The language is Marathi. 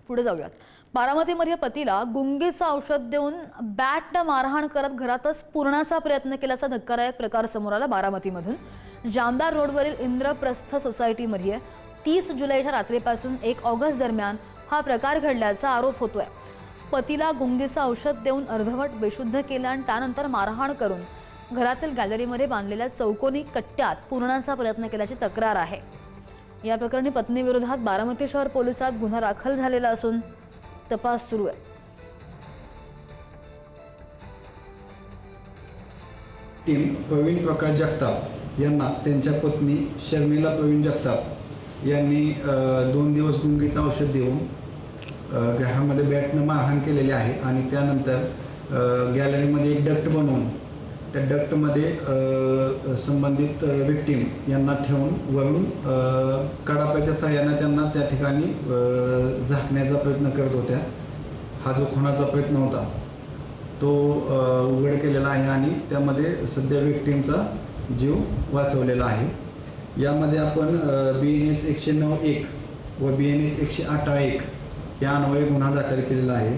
पुढे जाऊयात। बारामतीमध्ये पतीला गुंगीचं औषध देऊन बॅटनं मारहाण करत घरातच पुरण्याचा प्रयत्न केल्याचा धक्कादायक प्रकार समोर आला बारामतीमधून। जामदार रोडवरील इंद्रप्रस्थ सोसायटीमध्ये 30 जुलैच्या रात्रीपासून 1 ऑगस्ट दरम्यान हा प्रकार घडल्याचा आरोप होतोय। पतीला गुंगीचं औषध देऊन अर्धवट बेशुद्ध केलं आणि त्यानंतर मारहाण करून घरातील गॅलरीमध्ये बांधलेल्या चौकोनी कट्ट्यात पुरण्याचा प्रयत्न केल्याची तक्रार आहे। या प्रकरणी पत्नीविरोधात बारामती शहर पोलिसात गुन्हा दाखल झालेला असून तपास सुरू आहे। प्रवीण प्रकाश जगताप यांना त्यांच्या पत्नी शर्मिला प्रवीण जगताप यांनी 2 दिवस गुंगीचं औषध देऊन घरामध्ये बॅटनं मारहाण केलेले आहे आणि त्यानंतर गॅलरीमध्ये एक डक्ट बनवून त्या डक्टमध्ये संबंधित विक्टीम यांना ठेवून वरून कडाप्याच्या सहाय्याने त्यांना त्या ठिकाणी झाकण्याचा प्रयत्न करत होत्या। हा जो खुनाचा प्रयत्न होता तो उघड केलेला आहे आणि त्यामध्ये सध्या विक्टीमचा जीव वाचवलेला आहे। यामध्ये आपण BNS 109(1) व BNS 118(1) या अन्वये गुन्हा दाखल केलेला आहे।